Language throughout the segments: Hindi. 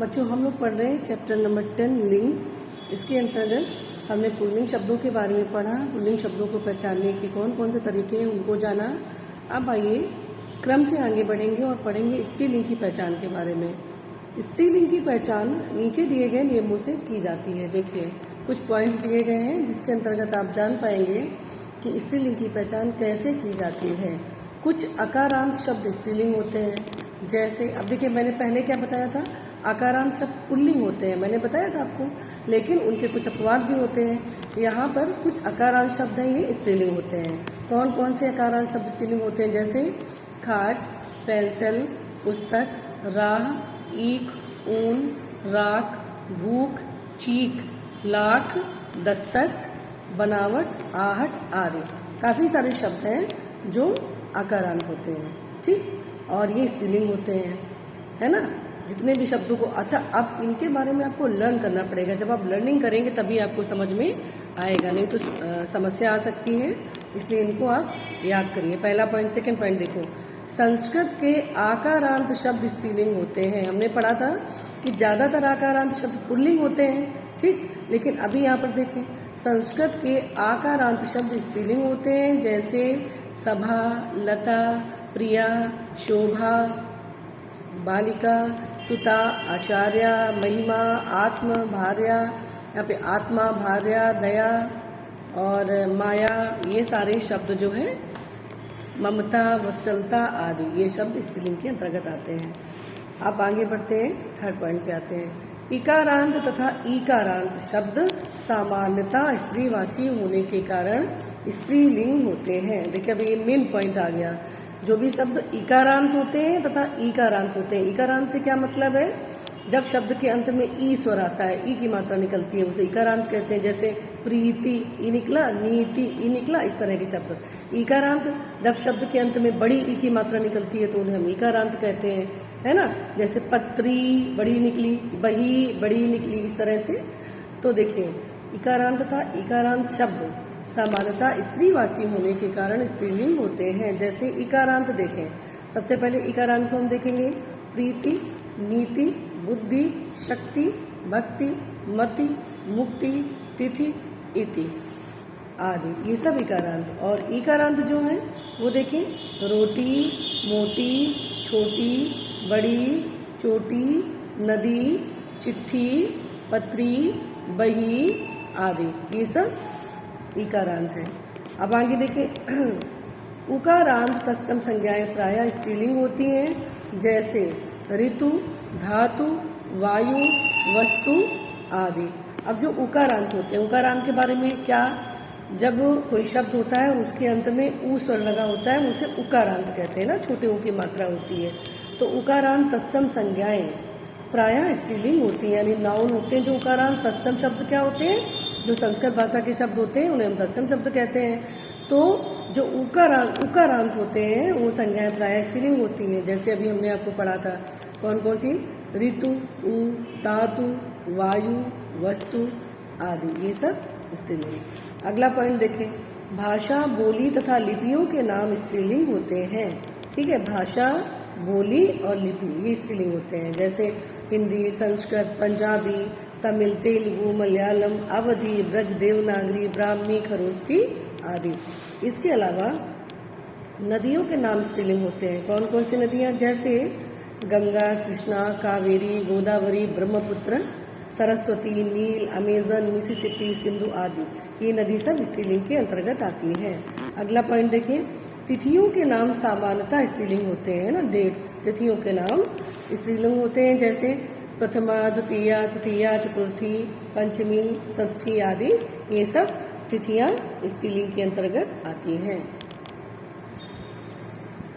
बच्चों हम लोग पढ़ रहे हैं चैप्टर नंबर 10 लिंग। इसके अंतर्गत हमने पुल्लिंग शब्दों के बारे में पढ़ा। पुल्लिंग शब्दों को पहचानने के कौन कौन से तरीके हैं उनको जाना। अब आइए क्रम से आगे बढ़ेंगे और पढ़ेंगे स्त्रीलिंग की पहचान के बारे में। स्त्रीलिंग की पहचान नीचे दिए गए नियमों से की जाती है। देखिए कुछ पॉइंट्स दिए गए हैं जिसके अंतर्गत आप जान पाएंगे कि स्त्रीलिंग की पहचान कैसे की जाती है। कुछ अकारांत शब्द स्त्रीलिंग होते हैं, जैसे अब देखिए मैंने पहले क्या बताया था, आकारांत शब्द पुल्लिंग होते हैं, मैंने बताया था आपको, लेकिन उनके कुछ अपवाद भी होते हैं। यहाँ पर कुछ अकारांत शब्द हैं, ये स्त्रीलिंग होते हैं। कौन कौन से अकारांत शब्द स्त्रीलिंग होते हैं? जैसे खाट, पेंसिल, पुस्तक, राह, ईख, ऊन, राख, भूख, चीख, लाख, दस्तक, बनावट, आहट आदि। काफी सारे शब्द हैं जो आकारांत होते हैं, ठीक, और ये स्त्रीलिंग होते हैं, है ना। जितने भी शब्दों को, अच्छा अब इनके बारे में आपको लर्न करना पड़ेगा। जब आप लर्निंग करेंगे तभी आपको समझ में आएगा, नहीं तो समस्या आ सकती है, इसलिए इनको आप याद करिए। पहला पॉइंट। सेकंड पॉइंट देखो, संस्कृत के आकारांत शब्द स्त्रीलिंग होते हैं। हमने पढ़ा था कि ज्यादातर आकारांत शब्द पुल्लिंग होते हैं, ठीक, लेकिन अभी यहाँ पर देखें संस्कृत के आकारांत शब्द स्त्रीलिंग होते हैं, जैसे सभा, लता, प्रिया, शोभा, बालिका, सुता, आचार्य, महिमा, आत्म, भार्या, यहाँ पे आत्मा, भार्या, दया और माया, ये सारे शब्द जो हैं, ममता, वत्सलता आदि, ये शब्द स्त्रीलिंग के अंतर्गत आते हैं। आप आगे बढ़ते हैं, थर्ड पॉइंट पे आते हैं। इकारांत तथा ईकारांत शब्द सामान्यतः स्त्रीवाची होने के कारण स्त्रीलिंग होते हैं। देखिए अभी ये मेन पॉइंट आ गया। जो भी शब्द इकारांत होते हैं तथा ईकारांत होते हैं, इकारांत से क्या मतलब है? जब शब्द के अंत में ई स्वर आता है, ई की मात्रा निकलती है, उसे इकारांत कहते हैं। जैसे प्रीति, ई निकला, नीति, ई निकला, इस तरह के शब्द इकारांत। जब शब्द के अंत में बड़ी ई की मात्रा निकलती है तो उन्हें हम इकारांत कहते हैं, है ना। जैसे पत्री बड़ी निकली, बही बड़ी निकली, इस तरह से। तो देखिए इकारांत तथा इकारांत शब्द सामान्यतः स्त्रीवाची होने के कारण स्त्रीलिंग होते हैं। जैसे इकारांत देखें, सबसे पहले इकारांत को हम देखेंगे, प्रीति, नीति, बुद्धि, शक्ति, भक्ति, मति, मुक्ति, तिथि, इति आदि, ये सब इकारांत। और इकारांत जो है वो देखें, रोटी, मोटी, छोटी, बड़ी, चोटी, नदी, चिट्ठी, पत्री, बही आदि, ये सब इकारांत है। अब आगे देखें, उकारांत तत्सम संज्ञाएं प्रायः स्त्रीलिंग होती हैं, जैसे ऋतु, धातु, वायु, वस्तु आदि। अब जो उकारांत होते हैं, उकारांत के बारे में क्या, जब कोई शब्द होता है और उसके अंत में ऊ स्वर लगा होता है उसे उकारांत कहते हैं ना, छोटे ऊ की मात्रा होती है। तो उकारांत तत्सम संज्ञाएं प्रायः स्त्रीलिंग होती हैं, यानी नाउन होते हैं जो उकारांत। तत्सम शब्द क्या होते हैं? जो संस्कृत भाषा के शब्द होते हैं उन्हें हम तत्सम शब्द कहते हैं। तो जो उकारांत होते हैं वो संज्ञाएं प्रायः स्त्रीलिंग होती हैं। जैसे अभी हमने आपको पढ़ा था, कौन कौन सी? ऋतु, ऊ, धातु, वायु, वस्तु आदि, ये सब स्त्रीलिंग। अगला पॉइंट देखें, भाषा, बोली तथा लिपियों के नाम स्त्रीलिंग होते हैं, ठीक है। भाषा, बोली और लिपि ये स्त्रीलिंग होते हैं। जैसे हिंदी, संस्कृत, पंजाबी, तमिल, तेलुगु, मलयालम, अवधी, ब्रज, देवनागरी, ब्राह्मी, खरोष्ठी आदि। इसके अलावा नदियों के नाम स्त्रीलिंग होते हैं। कौन कौन सी नदियां? जैसे गंगा, कृष्णा, कावेरी, गोदावरी, ब्रह्मपुत्र, सरस्वती, नील, अमेजन, मिसिसिपी, सिंधु आदि, ये नदी सब स्त्रीलिंग के अंतर्गत आती हैं। अगला पॉइंट देखिए, तिथियों के नाम सामान्यतः स्त्रीलिंग होते हैं ना, डेट्स, तिथियों के नाम स्त्रीलिंग होते हैं। जैसे प्रथमा, द्वितीया, तृतीया, चतुर्थी, पंचमी, षष्ठी आदि, ये सब तिथियां स्त्रीलिंग के अंतर्गत आती हैं।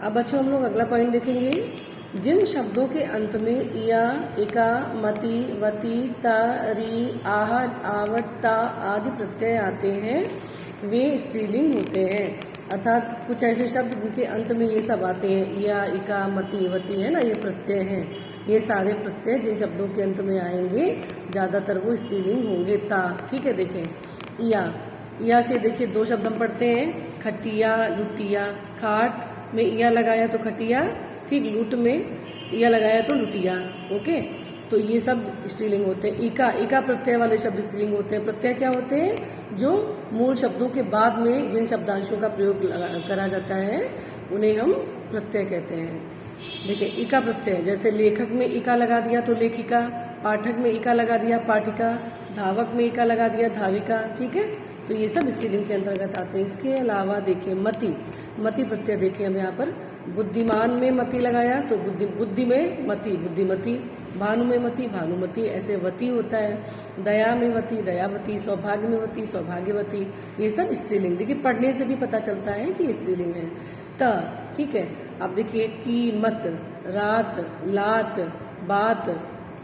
अब बच्चों हम लोग अगला पॉइंट देखेंगे, जिन शब्दों के अंत में इया, इका, मति, वति, ता, री, आह, आवट, ता आदि प्रत्यय आते हैं वे स्त्रीलिंग होते हैं। अर्थात कुछ ऐसे शब्द जिनके अंत में ये सब आते हैं, इया, इका, मति, वति, है ना, ये प्रत्यय हैं। ये सारे प्रत्यय जिन शब्दों के अंत में आएंगे ज्यादातर वो स्त्रीलिंग होंगे। ता, ठीक है। देखें इया से देखिए दो शब्द हम पढ़ते हैं, खटिया, लुटिया। खाट में इया लगाया तो खटिया, ठीक, लूट में इया लगाया तो लुटिया, ओके। तो ये सब स्त्रीलिंग होते हैं। इका इका प्रत्यय वाले शब्द स्त्रीलिंग होते हैं। प्रत्यय क्या होते हैं? जो मूल शब्दों के बाद में जिन शब्दांशों का प्रयोग करा जाता है उन्हें हम प्रत्यय कहते हैं। देखिए इका प्रत्यय, जैसे लेखक में इका लगा दिया तो लेखिका, पाठक में इका लगा दिया पाठिका, धावक में इका लगा दिया धाविका। ठीक है, तो ये सब स्त्रीलिंग के अंतर्गत आते हैं। इसके अलावा देखिए मति, मति प्रत्यय देखिए हम यहाँ पर बुद्धिमान में मति लगाया तो बुद्धि में मति बुद्धिमती, भानु में मति भानुमती, ऐसे वती होता है। दया में वती दयावती, सौभाग्य में वती सौभाग्यवती, ये सब स्त्रीलिंग। देखिए पढ़ने से भी पता चलता है कि ये स्त्रीलिंग है। ठीक है, अब देखिए कीमत, रात, लात, बात,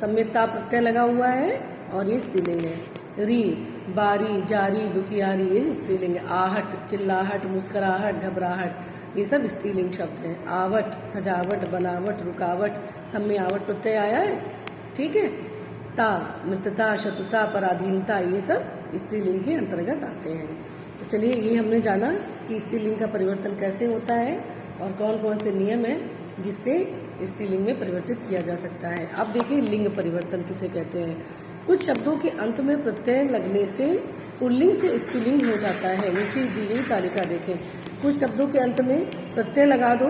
सम्यता प्रत्यय लगा हुआ है और ये स्त्रीलिंग है। री, बारी, जारी, दुखियारी, ये स्त्रीलिंग है। आहट, चिल्लाहट, मुस्कुराहट, घबराहट, ये सब स्त्रीलिंग शब्द हैं। आवट, सजावट, बनावट, रुकावट, सब में आवट प्रत्यय आया है। ठीक है, ता, मित्रता, शत्रुता, पराधीनता, ये सब स्त्रीलिंग के अंतर्गत आते हैं। तो चलिए ये हमने जाना कि स्त्रीलिंग का परिवर्तन कैसे होता है और कौन कौन से नियम है जिससे स्त्रीलिंग में परिवर्तित किया जा सकता है। अब देखिए लिंग परिवर्तन किसे कहते हैं। कुछ शब्दों के अंत में प्रत्यय लगने से पुल्लिंग से स्त्रीलिंग हो जाता है। नीचे दी गई तालिका देखें, कुछ शब्दों के अंत में प्रत्यय लगा दो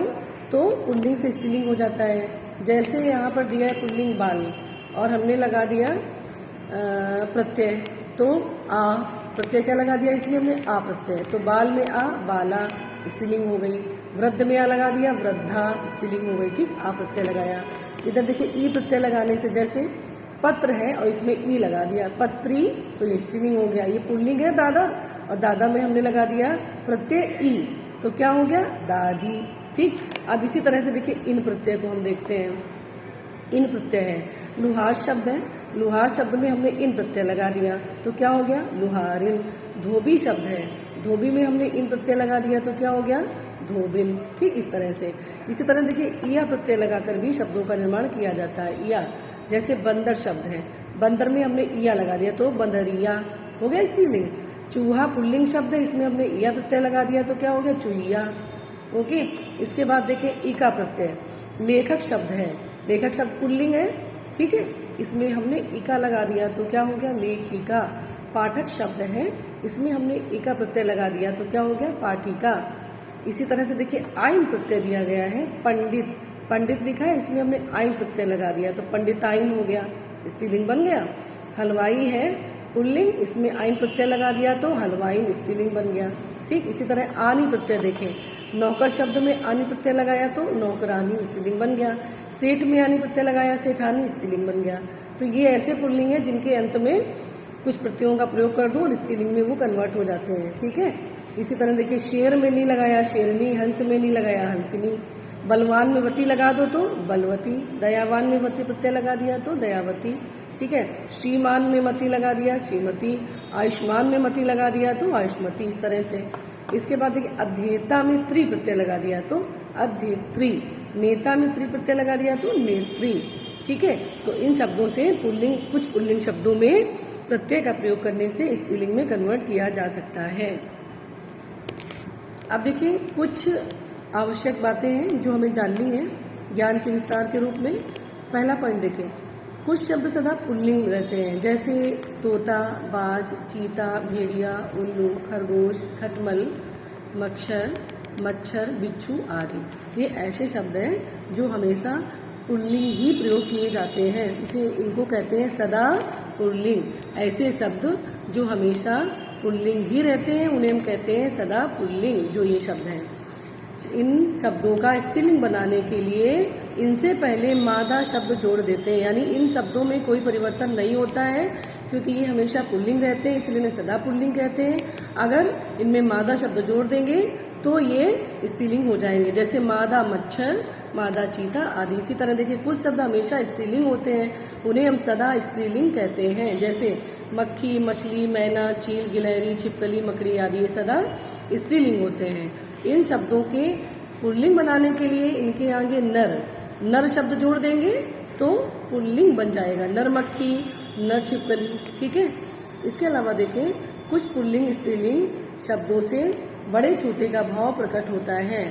तो पुल्लिंग से स्त्रीलिंग हो जाता है। जैसे यहाँ पर दिया है पुल्लिंग बाल और हमने लगा दिया प्रत्यय, तो आ प्रत्यय क्या लगा दिया इसमें हमने आ प्रत्यय, तो बाल में आ बाला स्त्रीलिंग हो गई। वृद्ध में आ लगा दिया वृद्धा स्त्रीलिंग हो गई। ठीक, आ प्रत्यय लगाया। इधर देखिए ई प्रत्यय लगाने से, जैसे पत्र है और इसमें ई लगा दिया पत्री, तो ये स्त्रीलिंग हो गया। ये पुल्लिंग है दादा और दादा में हमने लगा दिया प्रत्यय ई, तो क्या हो गया दादी। ठीक, अब इसी तरह से देखिए इन प्रत्यय को हम देखते हैं। इन प्रत्यय है, लुहार शब्द है, लुहार शब्द में हमने इन प्रत्यय लगा दिया तो क्या हो गया लुहारिन। धोबी शब्द है, धोबी में हमने इन प्रत्यय लगा दिया तो क्या हो गया धोबिन। ठीक, इस तरह से। इसी तरह देखिए इया प्रत्यय लगाकर भी शब्दों का निर्माण किया जाता है। इया, जैसे बंदर शब्द है, बंदर में हमने इया लगा दिया तो बंदरिया हो गया स्त्रीलिंग। चूहा पुल्लिंग शब्द है, इसमें हमने इया प्रत्यय लगा दिया तो क्या हो गया चूहिया। ओके, इसके बाद देखिए इका प्रत्यय, लेखक शब्द है, लेखक शब्द पुल्लिंग है। ठीक है, इसमें हमने इका लगा दिया तो क्या हो गया लेखिका। पाठक शब्द है, इसमें हमने इका प्रत्यय लगा दिया तो क्या हो गया पाठिका। इसी तरह से देखिए आइन प्रत्यय दिया गया है। पंडित, पंडित लिखा है, इसमें हमने आइन प्रत्यय लगा दिया तो पंडिताइन हो गया, स्त्रीलिंग बन गया। हलवाई है पुल्लिंग, इसमें आइन प्रत्यय लगा दिया तो हलवाइन स्त्रीलिंग बन गया। ठीक, इसी तरह आनी प्रत्यय देखें, नौकर शब्द में आनी प्रत्यय लगाया तो नौकरानी स्त्रीलिंग बन गया। सेठ में आनी प्रत्यय लगाया सेठानी स्त्रीलिंग बन गया। तो ये ऐसे पुल्लिंग है जिनके अंत में कुछ प्रत्ययों का प्रयोग कर दो और स्त्रीलिंग में वो कन्वर्ट हो जाते हैं। ठीक है, इसी तरह देखिए शेर में नहीं लगाया शेरनी, हंस में नहीं लगाया हंसिनी, बलवान में वती लगा दो तो बलवती, दयावान में वती प्रत्यय लगा दिया तो दयावती। ठीक है, श्रीमान में मती लगा दिया श्रीमती, आयुष्मान में मती लगा दिया तो आयुष्मती, इस तरह से। इसके बाद देखिए अध्येता में त्रि प्रत्यय लगा दिया तो अध्येत्री, नेता में त्रि प्रत्यय लगा दिया तो नेत्री। ठीक है, तो इन शब्दों से पुल्लिंग, कुछ पुल्लिंग शब्दों में प्रत्यय का प्रयोग करने से स्त्रीलिंग में कन्वर्ट किया जा सकता है। अब देखिए कुछ आवश्यक बातें हैं जो हमें जाननी है ज्ञान के विस्तार के रूप में। पहला पॉइंट देखिए, कुछ शब्द सदा पुल्लिंग रहते हैं, जैसे तोता, बाज, चीता, भेड़िया, उल्लू, खरगोश, खटमल, मच्छर, मच्छर, बिच्छू आदि। ये ऐसे शब्द हैं जो हमेशा पुल्लिंग ही प्रयोग किए जाते हैं, इसे इनको कहते हैं सदा पुल्लिंग। ऐसे शब्द जो हमेशा पुल्लिंग ही रहते हैं उन्हें हम कहते हैं सदा पुल्लिंग। जो ये शब्द हैं, इन शब्दों का स्त्रीलिंग बनाने के लिए इनसे पहले मादा शब्द जोड़ देते हैं, यानी इन शब्दों में कोई परिवर्तन नहीं होता है क्योंकि ये हमेशा पुल्लिंग रहते हैं, इसलिए इन्हें सदा पुल्लिंग कहते हैं। अगर इनमें मादा शब्द जोड़ देंगे तो ये स्त्रीलिंग हो जाएंगे, जैसे मादा मच्छर, मादा चीता आदि। इसी तरह देखिए कुछ शब्द हमेशा स्त्रीलिंग होते हैं, उन्हें हम सदा स्त्रीलिंग कहते हैं, जैसे मक्खी, मछली, मैना, चील, गिलहरी, छिपकली, मकड़ी आदि, ये सदा स्त्रीलिंग होते हैं। इन शब्दों के पुल्लिंग बनाने के लिए इनके आगे नर, नर शब्द जोड़ देंगे तो पुल्लिंग बन जाएगा, नर मक्खी, नर छिपकली। ठीक है, इसके अलावा देखें कुछ पुल्लिंग स्त्रीलिंग शब्दों से बड़े छोटे का भाव प्रकट होता है।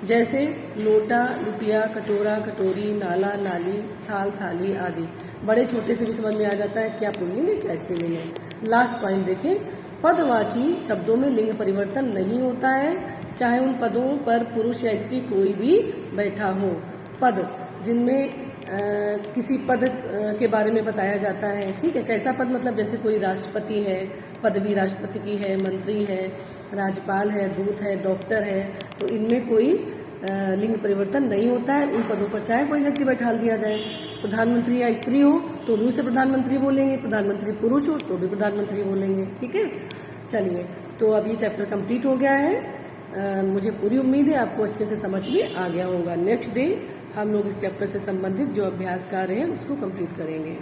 जैसे लोटा, लुटिया, कटोरा, कटोरी, नाला, नाली, थाल, थाली आदि। बड़े छोटे से भी समझ में आ जाता है क्या पुल्लिंग है क्या स्त्रीलिंग है। लास्ट पॉइंट देखें, पदवाची शब्दों में लिंग परिवर्तन नहीं होता है, चाहे उन पदों पर पुरुष या स्त्री कोई भी बैठा हो। पद जिनमें किसी पद के बारे में बताया जाता है, ठीक है। कैसा पद मतलब जैसे कोई राष्ट्रपति है, पदवी राष्ट्रपति की है, मंत्री है, राज्यपाल है, दूत है, डॉक्टर है, तो इनमें कोई लिंग परिवर्तन नहीं होता है। उन पदों पर चाहे कोई व्यक्ति बैठा दिया जाए। प्रधानमंत्री या स्त्री हो तो भी उसे प्रधानमंत्री बोलेंगे, प्रधानमंत्री पुरुष हो तो भी प्रधानमंत्री बोलेंगे, ठीक है। चलिए, तो अब ये चैप्टर कंप्लीट हो गया है। मुझे पूरी उम्मीद है आपको अच्छे से समझ में आ गया होगा। नेक्स्ट डे हम लोग इस चैप्टर से संबंधित जो अभ्यास कार्य है उसको कंप्लीट करेंगे।